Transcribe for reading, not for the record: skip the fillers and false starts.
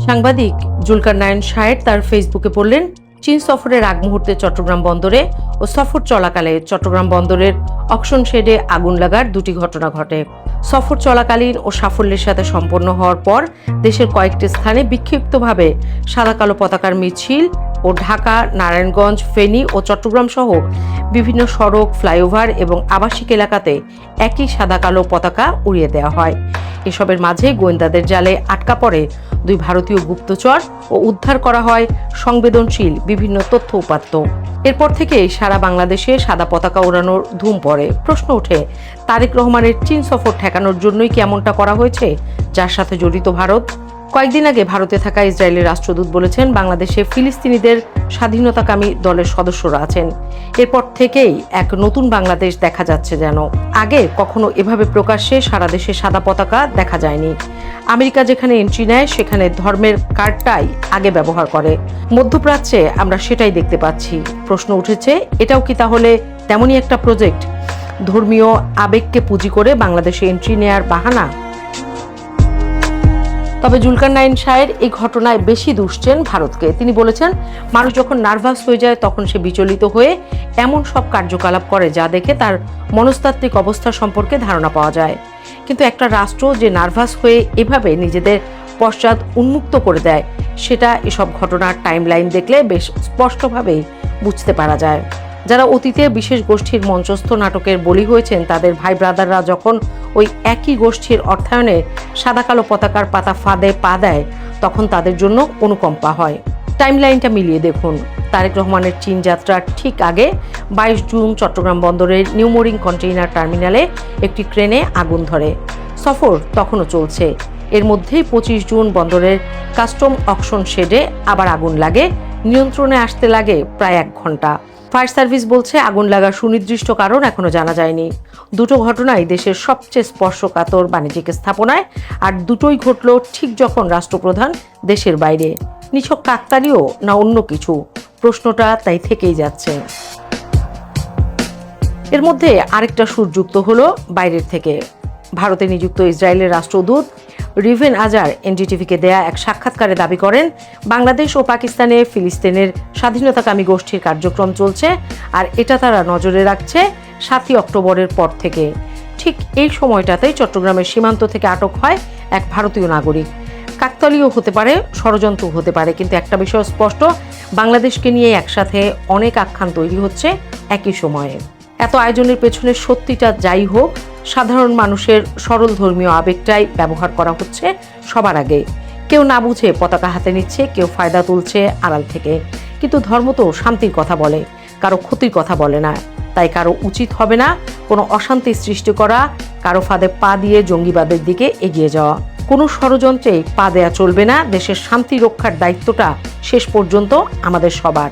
সাংবাদিক জুলকারনাইন শাহেদ তার ফেসবুকে বললেন, চীন সফরের আগ মুহূর্তে চট্টগ্রাম বন্দরে ও সফর চলাকালে চট্টগ্রাম বন্দরের অকশন শেডে আগুন লাগার দুটি ঘটনা ঘটে। সফর চলাকালীন ও সাফল্যের সাথে সম্পন্ন হওয়ার পর দেশের কয়েকটি স্থানে বিক্ষিপ্তভাবে সাদা কালো পতাকার মিছিল ও ঢাকা, নারায়ণগঞ্জ, ফেনী ও চট্টগ্রাম সহ বিভিন্ন সড়ক, ফ্লাইওভার এবং আবাসিক এলাকাতে একই সাদা কালো পতাকা উড়িয়ে দেওয়া হয়। এসবের মাঝে গোয়েন্দাদের জালে আটকা পড়ে দুই ভারতীয় গুপ্তচর ও উদ্ধার করা হয় সংবেদনশীল বিভিন্ন তথ্য উপাত্ত। এরপর থেকে সারা বাংলাদেশে সাদা পতাকা ওড়ানোর ধুম পড়ে। প্রশ্ন ওঠে, তারেক রহমানের চীন সফর ঠেকানোর জন্যই কি এমনটা করা হয়েছে, যার সাথে জড়িত ভারত? কয়েকদিন আগে ভারতে থাকা ইসরায়েলের রাষ্ট্রদূত বলেছেন, বাংলাদেশে ফিলিস্তিনিদের স্বাধীনতাকামী দলের সদস্যরা আছেন। এরপর থেকেই এক নতুন বাংলাদেশ দেখা যাচ্ছে যেন। আগে কখনো এভাবে প্রকাশ্যে সারা দেশে সাদা পতাকা দেখা যায়নি। আমেরিকা যেখানে এন্ট্রি নেয় সেখানে ধর্মের কার্ডটাই আগে ব্যবহার করে। মধ্যপ্রাচ্যে আমরা সেটাই দেখতে পাচ্ছি। প্রশ্ন উঠেছে, এটাও কি তাহলে তেমনই একটা প্রজেক্ট, ধর্মীয় আবেগকে পুঁজি করে বাংলাদেশে এন্ট্রি নেয়ার বাহানা? তবে জুলকারনাইন শাহেদ এই ঘটনায় বেশি দুষছেন ভারতকে। তিনি বলেছেন, মানুষ যখন নার্ভাস হয়ে যায় তখন সে বিচলিত হয়ে এমন সব কার্যকলাপ করে যা দেখে তার মনস্তাত্ত্বিক অবস্থা সম্পর্কে ধারণা পাওয়া যায়। কিন্তু একটা রাষ্ট্র যে নার্ভাস হয়ে এভাবে নিজেদের পশ্চাৎ উন্মুক্ত করে দেয়, সেটা এসব ঘটনার টাইমলাইন দেখলে বেশ স্পষ্টভাবেই বুঝতে পারা যায়। যারা অতীতে বিশেষ গোষ্ঠীর মঞ্চস্থ নাটকের বলি হয়েছেন, তাদের ভাই ব্রাদাররা যখন ওই একই গোষ্ঠীর অর্থায়নে সাদা কালো পতাকার পাতা ফাঁদে পা দেয়, তখন তাদের জন্য অনুকম্পা হয়। টাইমলাইনটা মিলিয়ে দেখুন। তারেক রহমানের চীন যাত্রার ঠিক আগে 22 জুন চট্টগ্রাম বন্দরের নিউমোরিং কন্টেইনার টার্মিনালে একটি ক্রেনে আগুন ধরে। সফর তখনও চলছে। এর মধ্যেই 25 জুন বন্দরের কাস্টম অকশন শেডে আবার আগুন লাগে। নিয়ন্ত্রণে আসতে লাগে প্রায় 1 ঘন্টা। ফায়ার সার্ভিস বলছে, আগুন লাগার সুনির্দিষ্ট কারণ এখনো জানা যায়নি। দুটো ঘটনাই দেশের সবচেয়ে স্পর্শকাতর বাণিজ্যিক স্থাপনায়, আর দুটোই ঘটল ঠিক যখন রাষ্ট্রপ্রধান দেশের বাইরে। নিছক কাকতালীয় না অন্য কিছু? প্রশ্নটা তাই থেকেই যাচ্ছে। এর মধ্যে আরেকটা সুর যুক্ত হলো বাইরের থেকে। ভারতে নিযুক্ত ইসরায়েলের রাষ্ট্রদূত রিভেন আজার এনডিটিভিকে দেয়া এক সাক্ষাৎকারে দাবি করেন, বাংলাদেশ ও পাকিস্তানে ফিলিস্তিনের স্বাধীনতাকামী গোষ্ঠীর কার্যক্রম চলছে, আর এটা তারা নজরে রাখছে 7ই অক্টোবরের পর থেকে। ঠিক এই সময়টাতেই চট্টগ্রামের সীমান্ত থেকে আটক হয় এক ভারতীয় নাগরিক। কাকতালীয় হতে পারে, ষড়যন্ত্র হতে পারে, কিন্তু একটা বিষয় স্পষ্ট, বাংলাদেশকে নিয়ে একসাথে অনেক আখ্যান তৈরি হচ্ছে একই সময়ে। এত আয়োজনের পেছনে সত্যিটা যাই হোক, সাধারণ মানুষের সরল ধর্মীয় আবেগটাই ব্যবহার করা হচ্ছে সবার আগে। কেউ না বুঝে পতাকা হাতে নিচ্ছে, কেউ ফায়দা তুলছে আড়াল থেকে। কিন্তু ধর্ম তো শান্তির কথা বলে, কারো ক্ষতির কথা বলে না। তাই কারো উচিত হবে না কোনো অশান্তি সৃষ্টি করা, কারো ফাঁদে পা দিয়ে জঙ্গিবাদের দিকে এগিয়ে যাওয়া। কোনো ষড়যন্ত্রে পা দেয়া চলবে না। দেশের শান্তি রক্ষার দায়িত্বটা শেষ পর্যন্ত আমাদের সবার।